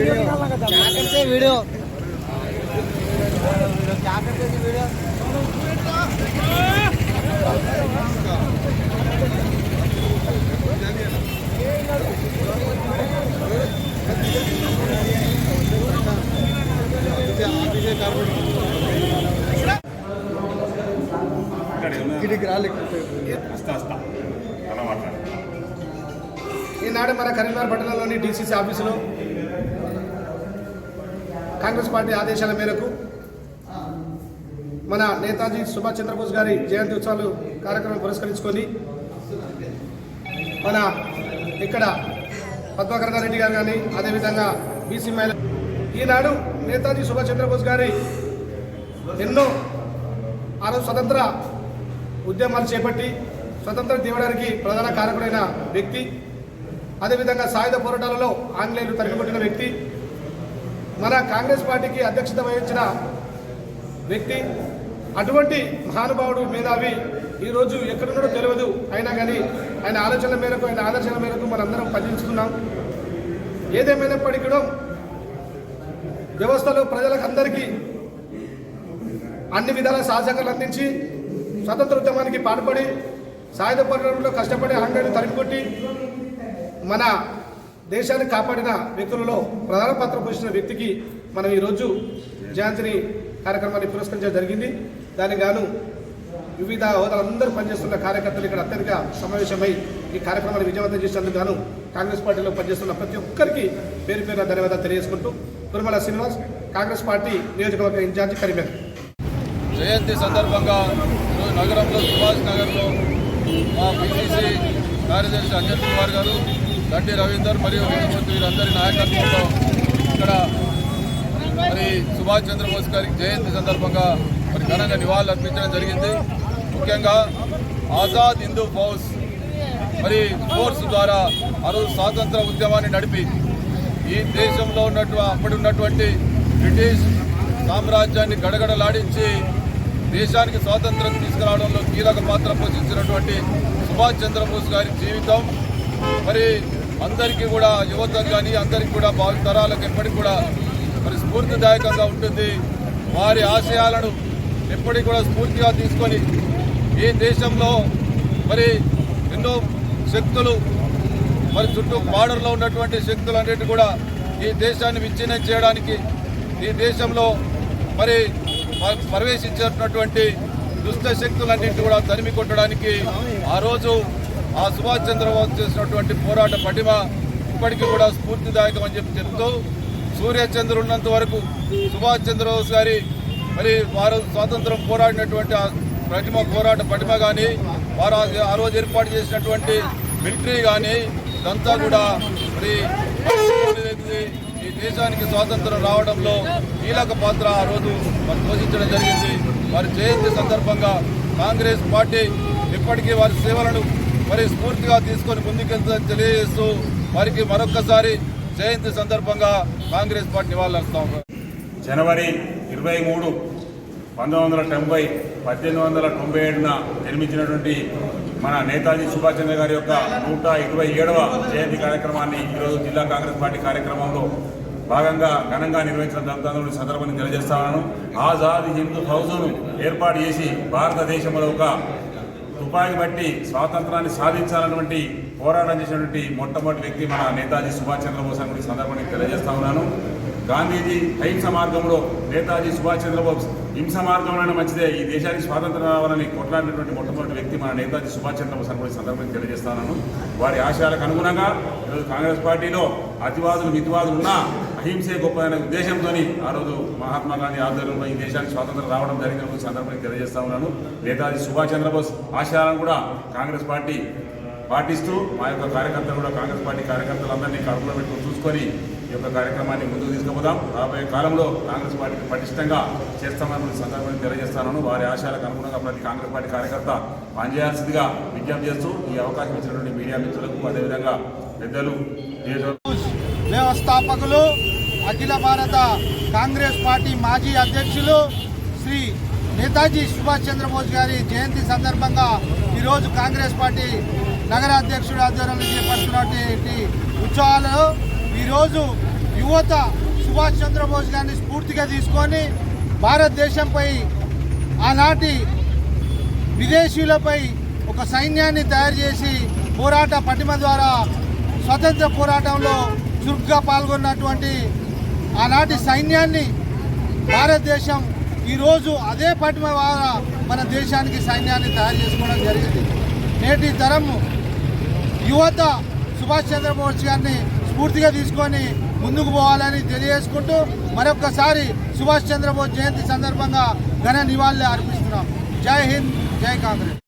Video ఈనాడు మన కరీంనగర్ పట్టణంలోని DCC ఆఫీసులో కాంగ్రెస్ పార్టీ ఆదేశాల మేరకు మన నేతాజీ సుభాష్ చంద్రబోస్ గారి జయంతి ఉత్సవాలు కార్యక్రమం పురస్కరించుకొని మన ఇక్కడ పద్మకరణారెడ్డి గారు కానీ అదేవిధంగా బీసీ మహిళ ఈనాడు నేతాజీ సుభాష్ చంద్రబోస్ గారి ఎన్నో ఆ రోజు స్వతంత్ర ఉద్యమాలు చేపట్టి స్వతంత్రం తీయడానికి ప్రధాన కారకుడైన వ్యక్తి, అదేవిధంగా సాయుధ పోరాటాలలో ఆంగ్లేయులు తరిమికొట్టిన వ్యక్తి, మన కాంగ్రెస్ పార్టీకి అధ్యక్షత వహించిన వ్యక్తి. అటువంటి మహానుభావుడు మేధావి ఈరోజు ఎక్కడున్నాడో తెలియదు. అయినా కానీ ఆయన ఆలోచనల మేరకు ఆయన ఆదర్శాల మేరకు మనందరం పనిచేస్తున్నాం. ఏదేమైనప్పటికీ కూడా వ్యవస్థలో ప్రజలకు అందరికీ అన్ని విధాల సహకారాలు అందించి స్వతంత్ర ఉద్యమానికి పాటుపడి సాయుధ పోరాటంలో కష్టపడి ఆంగ్లేయులు తరిమికొట్టి మన దేశాన్ని కాపాడిన వ్యక్తులలో ప్రధాన పాత్ర పోషించిన వ్యక్తికి మనం ఈరోజు జయంతిని కార్యక్రమాన్ని పురస్కరించడం జరిగింది. దానికి గాను వివిధ హోదాలందరూ పనిచేస్తున్న కార్యకర్తలు ఇక్కడ అత్యధిక సమావేశమై ఈ కార్యక్రమాన్ని విజయవంతం చేసేందుకు గాను కాంగ్రెస్ పార్టీలో పనిచేస్తున్న ప్రతి ఒక్కరికి పేరు పేరున ధన్యవాదాలు తెలియజేసుకుంటూ కురుమల శ్రీనివాస్, కాంగ్రెస్ పార్టీ నియోజకవర్గ ఇన్ఛార్జి కరీంనగర్. జయంతి సందర్భంగా ఈరోజు నగరంలో సుభాష్ నగర్లో మా పిసిసి కార్యదర్శి అంజన్ కుమార్ గారు, గడ్డి రవీందర్ మరియు విజయమూర్తి వీరందరి నాయకత్వంలో ఇక్కడ మరి సుభాష్ చంద్రబోస్ గారికి జయంతి సందర్భంగా మరి ఘనంగా నివాళులు అర్పించడం జరిగింది. ముఖ్యంగా ఆజాద్ హిందూ ఫౌజ్ మరి ఫోర్స్ ద్వారా ఆ రోజు స్వాతంత్ర ఉద్యమాన్ని నడిపి ఈ దేశంలో అప్పటి ఉన్నటువంటి బ్రిటిష్ సామ్రాజ్యాన్ని గడగడలాడించి దేశానికి స్వాతంత్రం తీసుకురావడంలో కీలక పాత్ర పోషించినటువంటి సుభాష్ చంద్రబోస్ గారి జీవితం మరి అందరికీ కూడా యువతకు కానీ అందరికీ కూడా భావితరాలకు ఎప్పటికి కూడా మరి స్ఫూర్తిదాయకంగా ఉంటుంది. వారి ఆశయాలను ఎప్పటికి కూడా స్ఫూర్తిగా తీసుకొని ఈ దేశంలో మరి ఎన్నో శక్తులు మరి చుట్టూ బార్డర్లో ఉన్నటువంటి శక్తులన్నిటి కూడా ఈ దేశాన్ని విచ్ఛిన్నం చేయడానికి ఈ దేశంలో మరి ప్రవేశించినటువంటి దుష్ట శక్తులన్నింటినీ కూడా తరిమి కొట్టడానికి ఆ రోజు ఆ సుభాష్ చంద్రబోస్ చేసినటువంటి పోరాట పటిమ ఇప్పటికీ కూడా స్ఫూర్తిదాయకం అని చెప్తూ సూర్యచంద్రుడు ఉన్నంత వరకు సుభాష్ చంద్రబోస్ గారి మరి వారు స్వాతంత్రం పోరాడినటువంటి పోరాట పటిమ కానీ వారు ఆ రోజు ఏర్పాటు చేసినటువంటి మిలిటరీ కానీ ఇదంతా కూడా మరి ఈ దేశానికి స్వాతంత్రం రావడంలో కీలక పాత్ర ఆ రోజు మరి పోషించడం జరిగింది. వారి జయంతి సందర్భంగా కాంగ్రెస్ పార్టీ ఇప్పటికీ వారి సేవలను మరి స్ఫూర్తిగా తీసుకొని ముందుకెళ్తుందని తెలియజేస్తూ వారికి మరొక్కసారి జయంతి సందర్భంగా కాంగ్రెస్ పార్టీ నివాళులర్పిస్తాం. జనవరి 23, 1990 1897 జన్మించినటువంటి మన నేతాజీ సుభాష్ చంద్ర గారి యొక్క 127వ జయంతి కార్యక్రమాన్ని ఈరోజు జిల్లా కాంగ్రెస్ పార్టీ కార్యక్రమంలో భాగంగా ఘనంగా నిర్వహించడం జరుగుతున్న సందర్భాన్ని తెలియజేస్తాను. ఆజాద్ హిందూ ఫౌజ్ను ఏర్పాటు చేసి భారతదేశంలో ఒక తుపాకీ బట్టి స్వాతంత్రాన్ని సాధించాలన్నటువంటి పోరాటం చేసినటువంటి మొట్టమొదటి వ్యక్తి మన నేతాజీ సుభాష్ చంద్రబోస్ అని సందర్భాన్ని తెలియజేస్తా ఉన్నాను. గాంధీజీ అహింస మార్గంలో, నేతాజీ సుభాష్ చంద్రబోస్ హింస మార్గంలోనే మంచిదే ఈ దేశానికి స్వాతంత్రం రావాలని కొట్లాడినటువంటి మొట్టమొదటి వ్యక్తి మన నేతాజీ సుభాష్ చంద్రబోస్ అని సందర్భాన్ని తెలియజేస్తాను. వారి ఆశయాలకు అనుగుణంగా ఈరోజు కాంగ్రెస్ పార్టీలో అతివాదులు మితివాదులు ఉన్నా అహింసే గొప్పదనే ఉద్దేశంతో ఆ రోజు మహాత్మా గాంధీ ఆధ్వర్యంలో ఈ దేశానికి స్వాతంత్రం రావడం జరిగిన సందర్భాన్ని తెలియజేస్తా ఉన్నాను. నేతాజీ సుభాష్ చంద్రబోస్ ఆశయాలను కూడా కాంగ్రెస్ పార్టీ పాటిస్తూ మా యొక్క కార్యకర్తలు కూడా కాంగ్రెస్ పార్టీ కార్యకర్తలందరినీ కడుపులో పెట్టుకుని చూసుకొని ఈ యొక్క కార్యక్రమాన్ని ముందుకు తీసుకుపోదాం. రాబోయే కాలంలో కాంగ్రెస్ పార్టీకి పటిష్టంగా చేస్తామని సందర్భాన్ని తెలియజేస్తాను. వారి ఆశయాలకు అనుగుణంగా ప్రతి కాంగ్రెస్ పార్టీ కార్యకర్త పనిచేయాల్సిందిగా విజ్ఞప్తి చేస్తూ ఈ అవకాశం ఇచ్చినటువంటి మీడియా మిత్రులకు అదేవిధంగా పెద్దలు వ్యవస్థాపకులు అఖిల భారత కాంగ్రెస్ పార్టీ మాజీ అధ్యక్షులు శ్రీ నేతాజీ సుభాష్ చంద్రబోస్ గారి జయంతి సందర్భంగా ఈరోజు కాంగ్రెస్ పార్టీ నగర అధ్యక్షుడు ఆధ్వర్యంలో చేపడుతున్నటువంటి ఉత్సవాలలో ఈరోజు యువత సుభాష్ చంద్రబోస్ గారిని స్ఫూర్తిగా తీసుకొని భారతదేశంపై ఆనాటి విదేశీయులపై ఒక సైన్యాన్ని తయారు చేసి పోరాట పటిమ ద్వారా స్వతంత్ర పోరాటంలో చురుగ్గా పాల్గొన్నటువంటి ఆనాటి సైన్యాన్ని భారతదేశం ఈరోజు అదే పటిమ ద్వారా మన దేశానికి సైన్యాన్ని తయారు చేసుకోవడం జరిగింది. నేటి తరం యువత సుభాష్ చంద్రబోస్ గారిని స్ఫూర్తిగా తీసుకొని ముందుకు పోవాలని తెలియజేసుకుంటూ మరొక్కసారి సుభాష్ చంద్రబోస్ జయంతి సందర్భంగా ఘన నివాళులు అర్పిస్తున్నాం. జై హింద్, జై కాంగ్రెస్.